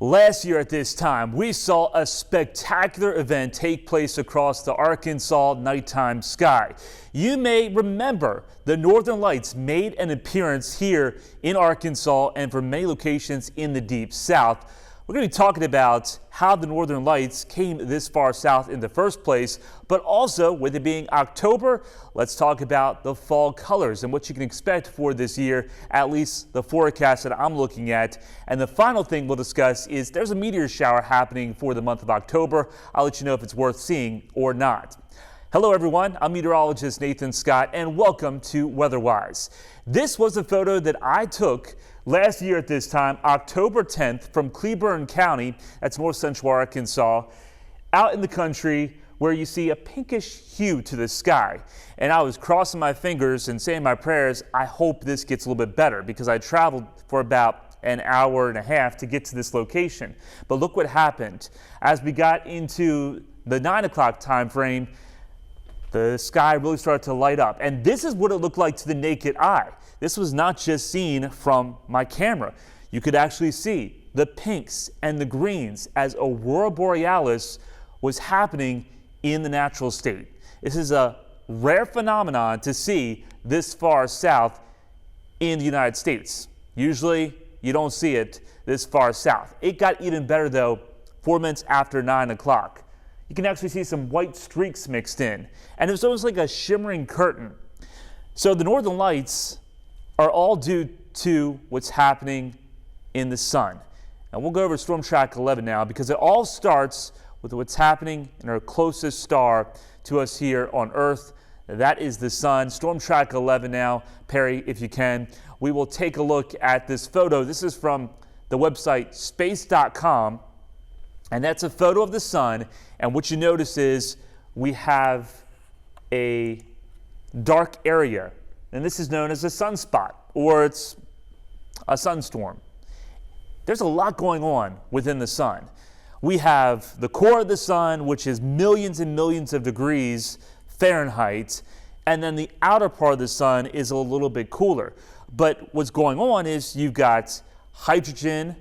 Last year at this time, we saw a spectacular event take place across the Arkansas nighttime sky. You may remember the Northern Lights made an appearance here in Arkansas and from many locations in the Deep South. We're going to be talking about how the Northern Lights came this far south in the first place, but also with it being October, let's talk about the fall colors and what you can expect for this year, at least the forecast that I'm looking at. And the final thing we'll discuss is there's a meteor shower happening for the month of October. I'll let you know if it's worth seeing or not. Hello everyone, I'm meteorologist Nathan Scott and welcome to WeatherWise. This was a photo that I took last year at this time, October 10th, from Cleburne County, that's north central Arkansas, out in the country where you see a pinkish hue to the sky. And I was crossing my fingers and saying my prayers, I hope this gets a little bit better, because I traveled for about an hour and a half to get to this location. But look what happened. As we got into the 9 o'clock time frame, the sky really started to light up. And this is what it looked like to the naked eye. This was not just seen from my camera. You could actually see the pinks and the greens as Aurora Borealis was happening in the natural state. This is a rare phenomenon to see this far south in the United States. Usually you don't see it this far south. It got even better though 4 minutes after 9 o'clock. You can actually see some white streaks mixed in, and it was almost like a shimmering curtain. So the Northern Lights are all due to what's happening in the sun. And we'll go over Storm Track 11 now, because it all starts with what's happening in our closest star to us here on Earth. That is the sun. Storm Track 11 now. Perry, if you can, we will take a look at this photo. This is from the website space.com. And that's a photo of the sun, and what you notice is we have a dark area, and this is known as a sunspot, or it's a sunstorm. There's a lot going on within the sun. We have the core of the sun, which is millions and millions of degrees Fahrenheit, and then the outer part of the sun is a little bit cooler. But what's going on is you've got hydrogen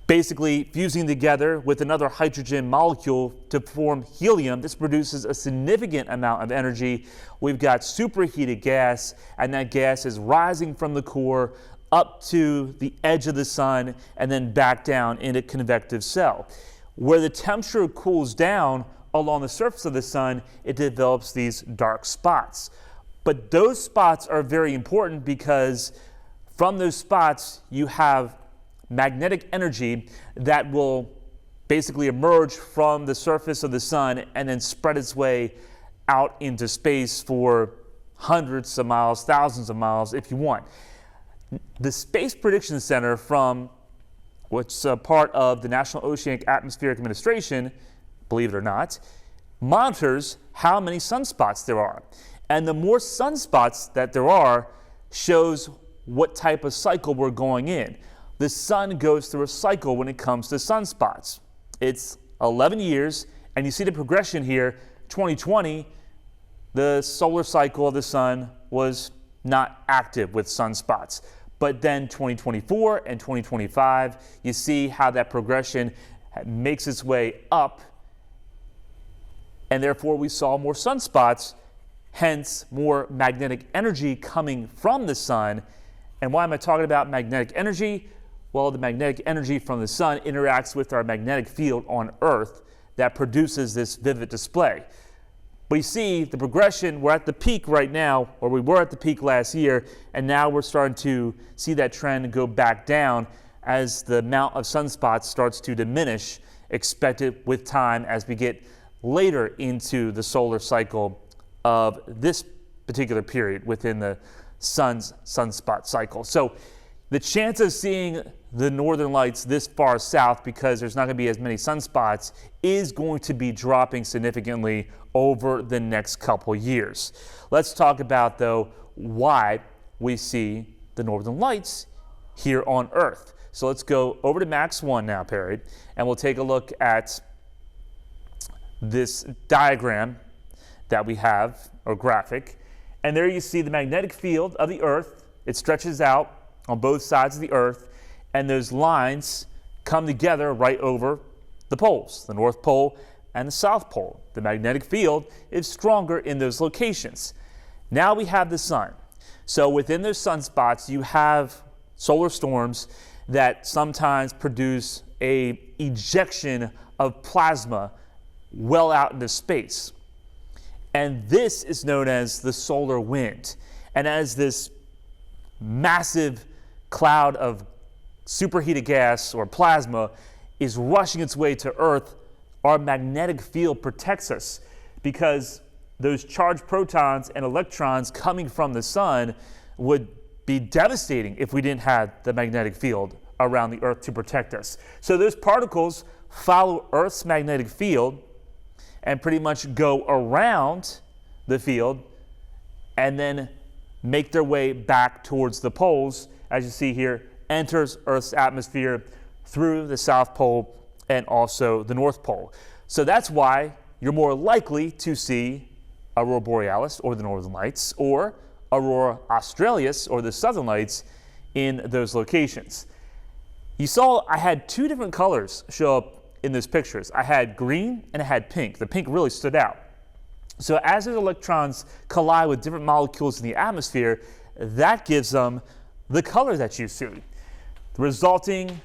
basically fusing together with another hydrogen molecule to form helium. This produces a significant amount of energy. We've got superheated gas, and that gas is rising from the core up to the edge of the sun and then back down in a convective cell. Where the temperature cools down along the surface of the sun, it develops these dark spots. But those spots are very important because from those spots you have magnetic energy that will basically emerge from the surface of the sun and then spread its way out into space for hundreds of miles, thousands of miles if you want. The Space Prediction Center, from what's a part of the National Oceanic Atmospheric Administration, believe it or not, monitors how many sunspots there are. And the more sunspots that there are shows what type of cycle we're going in. The sun goes through a cycle when it comes to sunspots. It's 11 years, and you see the progression here. 2020, the solar cycle of the sun was not active with sunspots. But then 2024 and 2025, you see how that progression makes its way up, and therefore we saw more sunspots, hence more magnetic energy coming from the sun. And why am I talking about magnetic energy? Well, the magnetic energy from the sun interacts with our magnetic field on Earth that produces this vivid display. But you see the progression, we're at the peak right now, or we were at the peak last year, and now we're starting to see that trend go back down as the amount of sunspots starts to diminish, expected with time as we get later into the solar cycle of this particular period within the sun's sunspot cycle. So the chance of seeing the Northern Lights this far south, because there's not going to be as many sunspots, is going to be dropping significantly over the next couple years. Let's talk about, though, why we see the Northern Lights here on Earth. So let's go over to Max 1 now, Perry, and we'll take a look at this diagram that we have, or graphic. And there you see the magnetic field of the Earth. It stretches out on both sides of the Earth, and those lines come together right over the poles, the North Pole and the South Pole. The magnetic field is stronger in those locations. Now we have the sun. So within those sunspots, you have solar storms that sometimes produce a ejection of plasma well out into space. And this is known as the solar wind. And as this massive cloud of superheated gas or plasma is rushing its way to Earth, our magnetic field protects us because those charged protons and electrons coming from the sun would be devastating if we didn't have the magnetic field around the Earth to protect us. So those particles follow Earth's magnetic field and pretty much go around the field and then make their way back towards the poles. As you see here, enters Earth's atmosphere through the South Pole and also the North Pole. So that's why you're more likely to see Aurora Borealis or the Northern Lights or Aurora Australis or the Southern Lights in those locations. You saw I had two different colors show up in those pictures. I had green and I had pink. The pink really stood out. So as those electrons collide with different molecules in the atmosphere, that gives them the color that you see. The resulting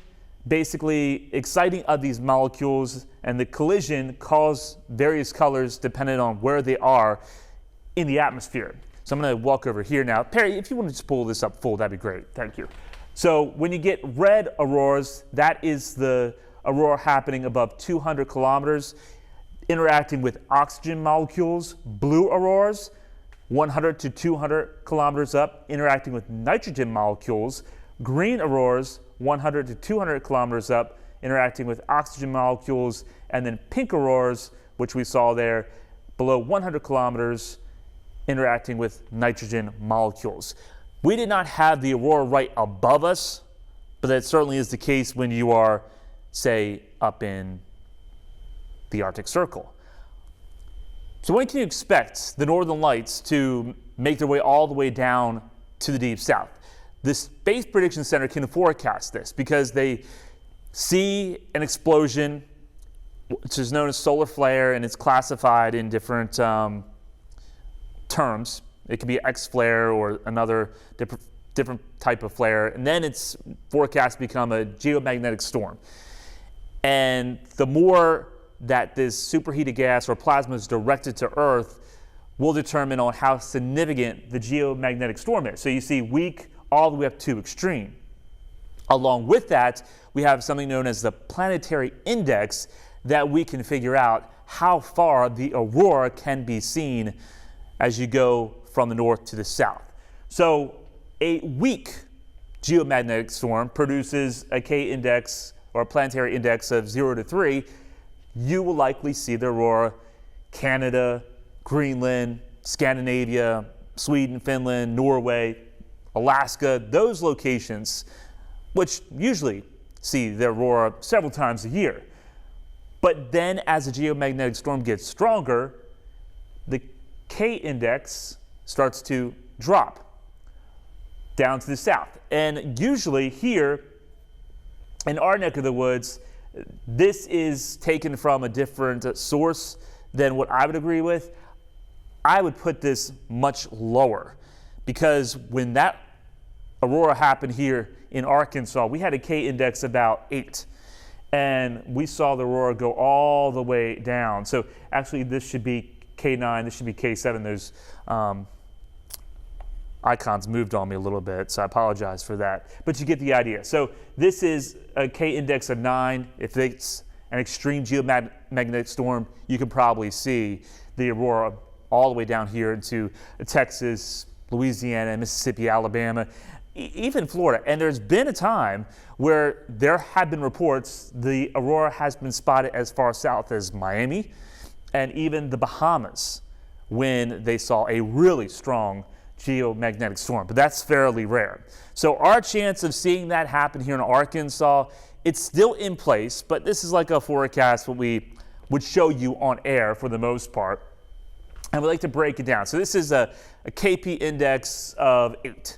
basically exciting of these molecules and the collision cause various colors depending on where they are in the atmosphere. So I'm going to walk over here now. Perry, if you want to just pull this up full, that'd be great. Thank you. So when you get red auroras, that is the aurora happening above 200 kilometers, interacting with oxygen molecules. Blue auroras, 100 to 200 kilometers up, interacting with nitrogen molecules. Green auroras, 100 to 200 kilometers up, interacting with oxygen molecules. And then pink auroras, which we saw there, below 100 kilometers, interacting with nitrogen molecules. We did not have the aurora right above us, but that certainly is the case when you are, say, up in the Arctic Circle. So when can you expect the Northern Lights to make their way all the way down to the deep south? The Space Prediction Center can forecast this because they see an explosion, which is known as solar flare, and it's classified in different terms. It can be X flare or another different type of flare, and then it's forecast to become a geomagnetic storm. And the more that this superheated gas or plasma is directed to Earth will determine on how significant the geomagnetic storm is. So you see weak all the way up to extreme. Along with that, we have something known as the planetary index that we can figure out how far the aurora can be seen as you go from the north to the south. So a weak geomagnetic storm produces a K index or a planetary index of 0 to 3. You will likely see the aurora Canada, Greenland, Scandinavia, Sweden, Finland, Norway, Alaska, those locations, which usually see the aurora several times a year. But then as the geomagnetic storm gets stronger, the K index starts to drop down to the south. And usually here in our neck of the woods, this is taken from a different source than what I would agree with. I would put this much lower because when that aurora happened here in Arkansas, we had a K index about 8. And we saw the aurora go all the way down. So actually this should be K9, this should be K7. Those icons moved on me a little bit, so I apologize for that. But you get the idea. So this is a K index of 9. If it's an extreme geomagnetic storm, you can probably see the aurora all the way down here into Texas, Louisiana, Mississippi, Alabama, even Florida. And there's been a time where there have been reports the aurora has been spotted as far south as Miami and even the Bahamas when they saw a really strong geomagnetic storm, but that's fairly rare. So our chance of seeing that happen here in Arkansas, it's still in place, but this is like a forecast what we would show you on air for the most part. And we like to break it down. So this is a KP index of 8.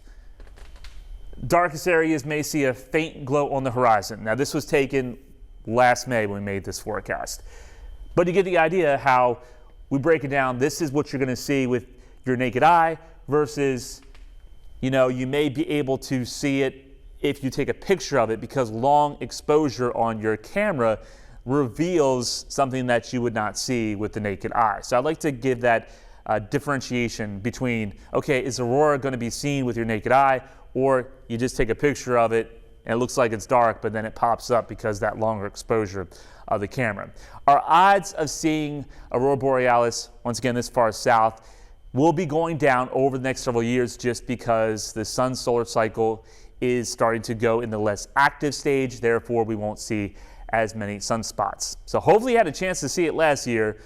Darkest areas may see a faint glow on the horizon. Now this was taken last May when we made this forecast. But you get the idea how we break it down. This is what you're going to see with your naked eye versus, you may be able to see it if you take a picture of it, because long exposure on your camera reveals something that you would not see with the naked eye. So I'd like to give that differentiation between, okay, is aurora going to be seen with your naked eye, or you just take a picture of it and it looks like it's dark, but then it pops up because that longer exposure of the camera. Our odds of seeing aurora borealis, once again this far south, will be going down over the next several years just because the sun's solar cycle is starting to go in the less active stage. Therefore, we won't see as many sunspots. So hopefully you had a chance to see it last year,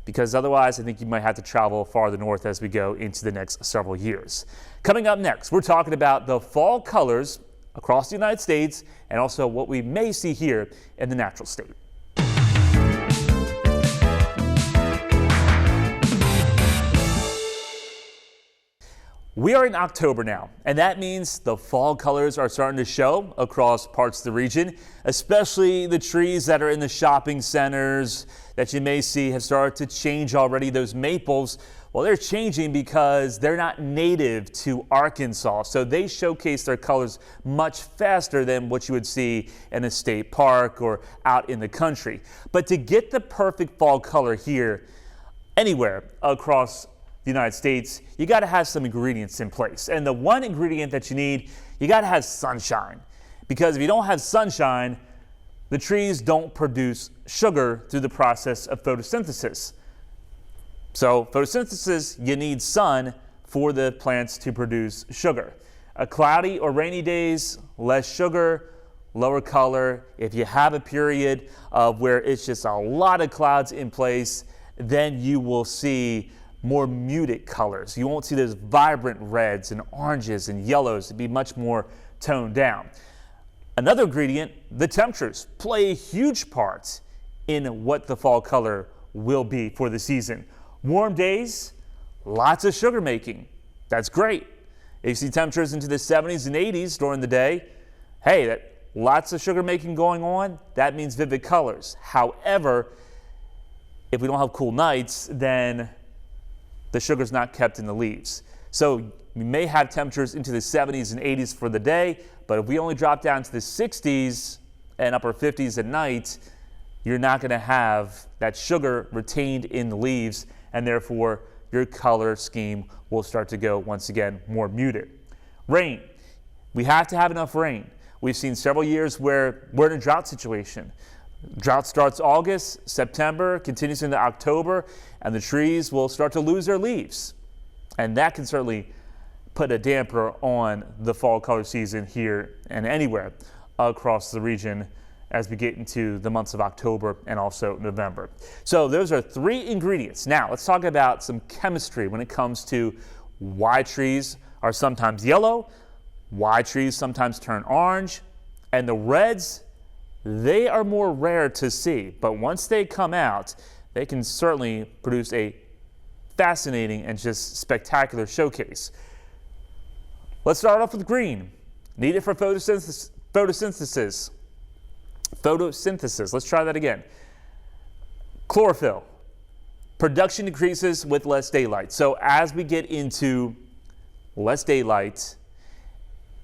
because otherwise I think you might have to travel farther north as we go into the next several years. Coming up next, we're talking about the fall colors across the United States and also what we may see here in the natural state. We are in October now, and that means the fall colors are starting to show across parts of the region, especially the trees that are in the shopping centers that you may see have started to change already. Those maples, well, they're changing because they're not native to Arkansas, so they showcase their colors much faster than what you would see in a state park or out in the country. But to get the perfect fall color here, anywhere across the United States, you got to have some ingredients in place. And the one ingredient that you need, you got to have sunshine. Because if you don't have sunshine, the trees don't produce sugar through the process of photosynthesis. So photosynthesis, you need sun for the plants to produce sugar. A cloudy or rainy days, less sugar, lower color. If you have a period of where it's just a lot of clouds in place, then you will see more muted colors. You won't see those vibrant reds and oranges and yellows. It'd be much more toned down. Another ingredient, the temperatures, play a huge part in what the fall color will be for the season. Warm days, lots of sugar making. That's great. If you see temperatures into the 70s and 80s during the day, hey, lots of sugar making going on, that means vivid colors. However, if we don't have cool nights, then the sugar's not kept in the leaves. So we may have temperatures into the 70s and 80s for the day, but if we only drop down to the 60s and upper 50s at night, you're not going to have that sugar retained in the leaves, and therefore your color scheme will start to go, once again, more muted. Rain. We have to have enough rain. We've seen several years where we're in a drought situation. Drought starts August, September, continues into October, and the trees will start to lose their leaves. And that can certainly put a damper on the fall color season here and anywhere across the region as we get into the months of October and also November. So those are three ingredients. Now let's talk about some chemistry when it comes to why trees are sometimes yellow, why trees sometimes turn orange, and the reds, they are more rare to see, but once they come out, they can certainly produce a fascinating and just spectacular showcase. Let's start off with green. Needed for photosynthesis. Photosynthesis. Let's try that again. Chlorophyll. Production decreases with less daylight. So as we get into less daylight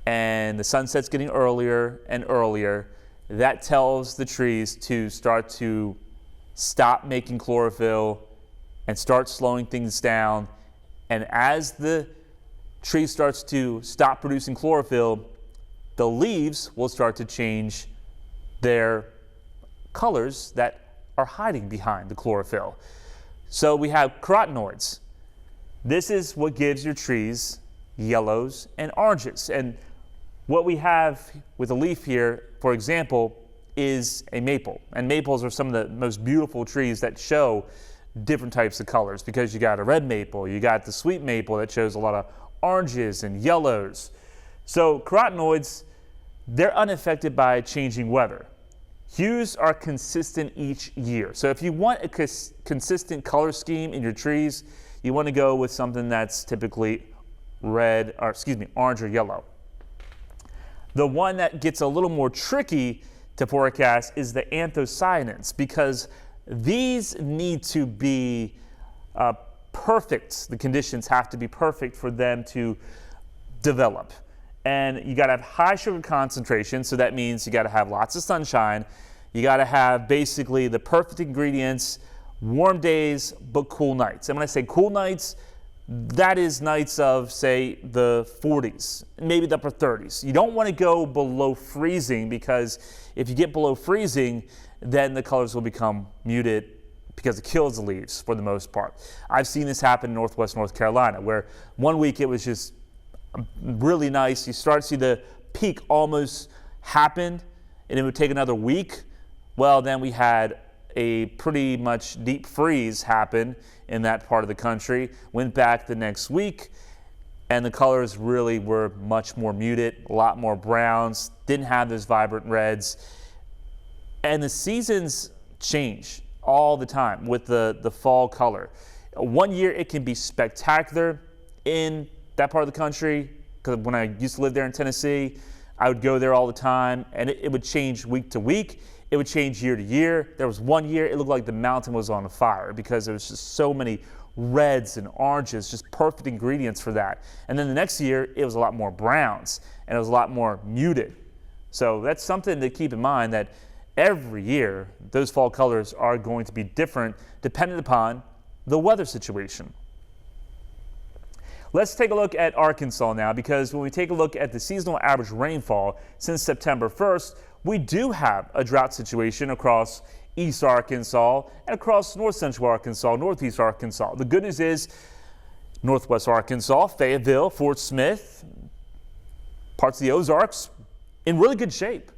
and the sunset's getting earlier and earlier, that tells the trees to start to stop making chlorophyll and start slowing things down. And as the tree starts to stop producing chlorophyll, the leaves will start to change their colors that are hiding behind the chlorophyll. So we have carotenoids. This is what gives your trees yellows and oranges. And what we have with a leaf here, for example, is a maple. And maples are some of the most beautiful trees that show different types of colors, because you got a red maple, you got the sweet maple that shows a lot of oranges and yellows. So carotenoids, they're unaffected by changing weather. Hues are consistent each year. So if you want a consistent color scheme in your trees, you want to go with something that's typically orange or yellow. The one that gets a little more tricky to forecast is the anthocyanins, because these need to be perfect. The conditions have to be perfect for them to develop. And you got to have high sugar concentration, so that means you got to have lots of sunshine. You got to have basically the perfect ingredients, warm days, but cool nights. And when I say cool nights, that is nights of, say, the 40s, maybe the upper 30s. You don't want to go below freezing, because if you get below freezing, then the colors will become muted because it kills the leaves for the most part. I've seen this happen in Northwest North Carolina, where one week it was just really nice. You start to see the peak almost happen, and it would take another week. Well, then we had a pretty much deep freeze happen in that part of the country. Went back the next week, and the colors really were much more muted, a lot more browns, didn't have those vibrant reds. And the seasons change all the time with the fall color. One year it can be spectacular in that part of the country, because when I used to live there in Tennessee, I would go there all the time, and it would change week to week. It would change year to year. There was one year it looked like the mountain was on fire, because there was just so many reds and oranges, just perfect ingredients for that. And then the next year it was a lot more browns, and it was a lot more muted. So that's something to keep in mind, that every year those fall colors are going to be different depending upon the weather situation. Let's take a look at Arkansas now, because when we take a look at the seasonal average rainfall since September 1st, we do have a drought situation across East Arkansas and across North Central Arkansas, Northeast Arkansas. The good news is Northwest Arkansas, Fayetteville, Fort Smith, parts of the Ozarks in really good shape.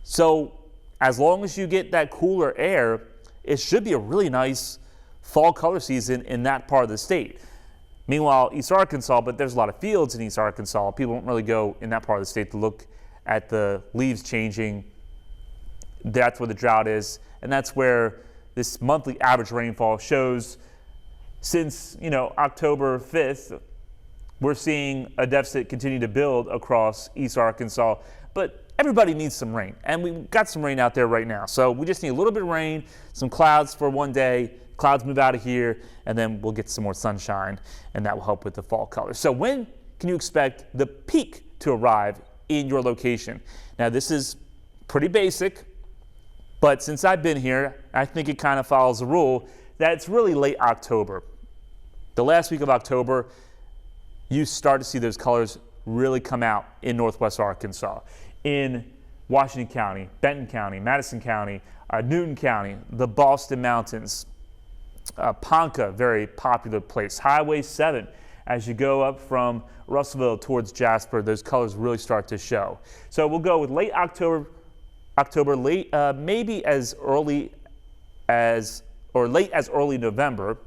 So as long as you get that cooler air, it should be a really nice fall color season in that part of the state. Meanwhile, East Arkansas, but there's a lot of fields in East Arkansas. People don't really go in that part of the state to look at the leaves changing. That's where the drought is, and that's where this monthly average rainfall shows. Since October 5th, we're seeing a deficit continue to build across East Arkansas, but everybody needs some rain, and we've got some rain out there right now. So we just need a little bit of rain, some clouds for one day. Clouds move out of here, and then we'll get some more sunshine, and that will help with the fall colors. So when can you expect the peak to arrive in your location? Now, this is pretty basic, but since I've been here, I think it kind of follows the rule that it's really late October. The last week of October, you start to see those colors really come out in Northwest Arkansas, in Washington County, Benton County, Madison County, Newton County, the Boston Mountains, Ponca, very popular place. Highway 7, as you go up from Russellville towards Jasper, those colors really start to show. So we'll go with late October, late, maybe as early as, or late as early November.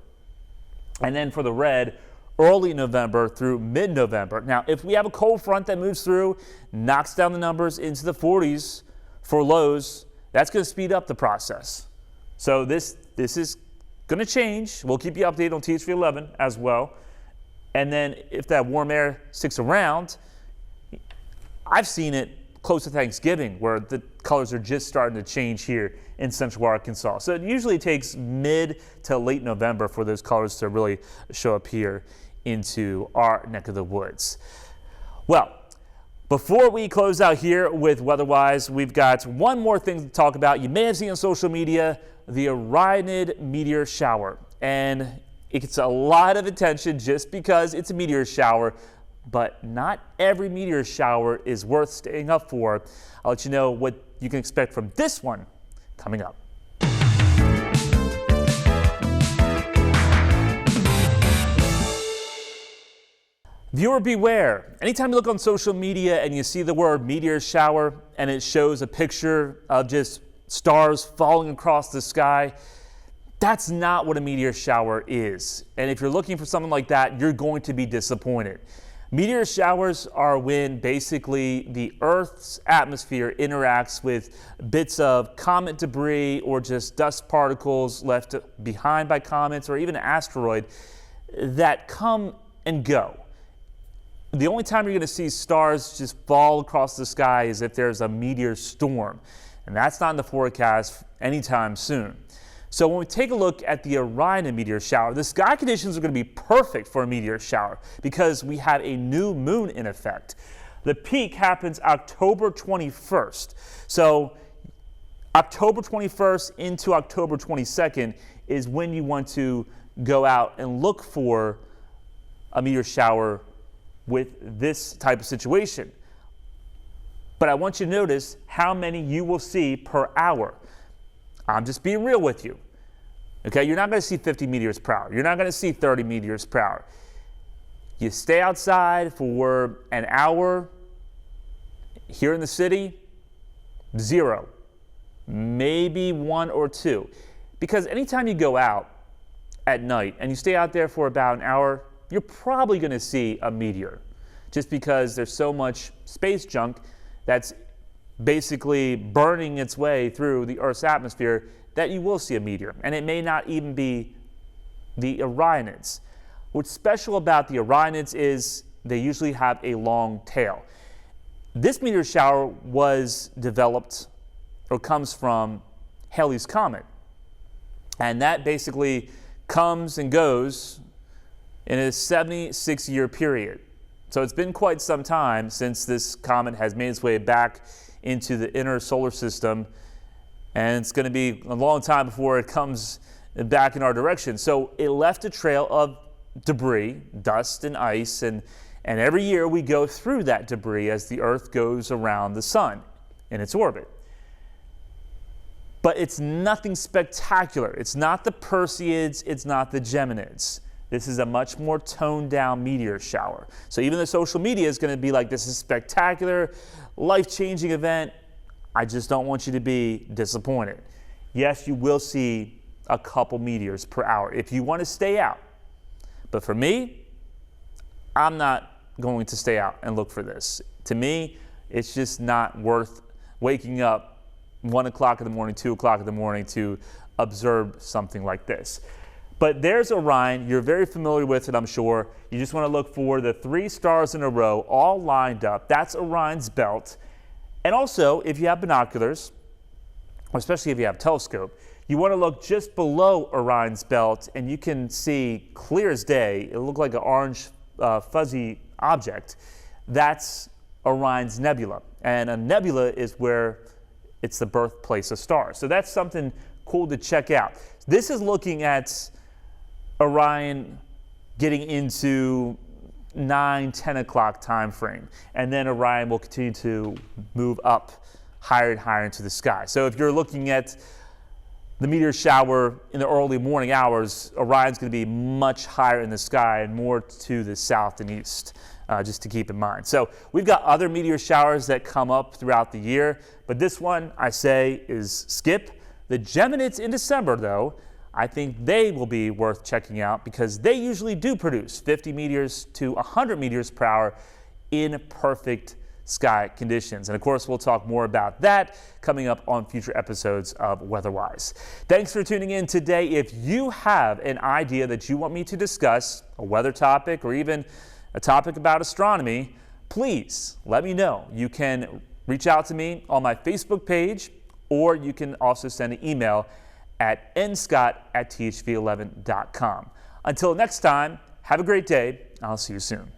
And then for the red, early November through mid-November. Now, if we have a cold front that moves through, knocks down the numbers into the 40s for lows, that's going to speed up the process. So this is going to change. We'll keep you updated on THV 11 as well. And then if that warm air sticks around, I've seen it close to Thanksgiving where the colors are just starting to change here in Central Arkansas. So it usually takes mid to late November for those colors to really show up here into our neck of the woods. Well, before we close out here with weather-wise, we've got one more thing to talk about. You may have seen on social media the Orionid meteor shower, and it gets a lot of attention just because it's a meteor shower, but not every meteor shower is worth staying up for. I'll let you know what you can expect from this one coming up. Viewer beware. Anytime you look on social media and you see the word meteor shower and it shows a picture of just stars falling across the sky, that's not what a meteor shower is. And if you're looking for something like that, you're going to be disappointed. Meteor showers are when basically the Earth's atmosphere interacts with bits of comet debris or just dust particles left behind by comets or even an asteroid that come and go. The only time you're going to see stars just fall across the sky is if there's a meteor storm. and that's not in the forecast anytime soon. So when we take a look at the Orionid meteor shower, the sky conditions are going to be perfect for a meteor shower because we have a new moon in effect. The peak happens October 21st. So October 21st into October 22nd is when you want to go out and look for a meteor shower with this type of situation. But I want you to notice how many you will see per hour. I'm just being real with you. Okay, you're not going to see 50 meteors per hour. You're not going to see 30 meteors per hour. You stay outside for an hour. Here in the city, 0. Maybe 1 or 2. Because anytime you go out at night and you stay out there for about an hour, you're probably going to see a meteor. Just because there's so much space junk that's basically burning its way through the Earth's atmosphere that you will see a meteor. And it may not even be the Orionids. What's special about the Orionids is they usually have a long tail. This meteor shower was developed or comes from Halley's Comet. And that basically comes and goes in a 76-year period. So it's been quite some time since this comet has made its way back into the inner solar system, and it's going to be a long time before it comes back in our direction. So it left a trail of debris, dust and ice, and every year we go through that debris as the Earth goes around the sun in its orbit. But it's nothing spectacular. It's not the Perseids, it's not the Geminids. This is a much more toned down meteor shower. So even the social media is going to be like, this is spectacular, life-changing event. I just don't want you to be disappointed. Yes, you will see a couple meteors per hour if you want to stay out. But for me, I'm not going to stay out and look for this. To me, it's just not worth waking up 1 o'clock in the morning, 2 o'clock in the morning to observe something like this. But there's Orion. You're very familiar with it, I'm sure. You just want to look for the 3 stars in a row all lined up. That's Orion's belt. And also, if you have binoculars, or especially if you have a telescope, you want to look just below Orion's belt, and you can see clear as day. It'll look like an orange fuzzy object. That's Orion's nebula. And a nebula is where it's the birthplace of stars. So that's something cool to check out. This is looking at Orion getting into 9, 10 o'clock time frame. And then Orion will continue to move up higher and higher into the sky. So if you're looking at the meteor shower in the early morning hours, Orion's going to be much higher in the sky and more to the south and east, just to keep in mind. So we've got other meteor showers that come up throughout the year, but this one, I say, is skip. The Geminids in December, though, I think they will be worth checking out because they usually do produce 50 meteors to 100 meteors per hour in perfect sky conditions. And of course, we'll talk more about that coming up on future episodes of Weatherwise. Thanks for tuning in today. If you have an idea that you want me to discuss, a weather topic or even a topic about astronomy, please let me know. You can reach out to me on my Facebook page, or you can also send an email at nscott@thv11.com. Until next time, have a great day. I'll see you soon.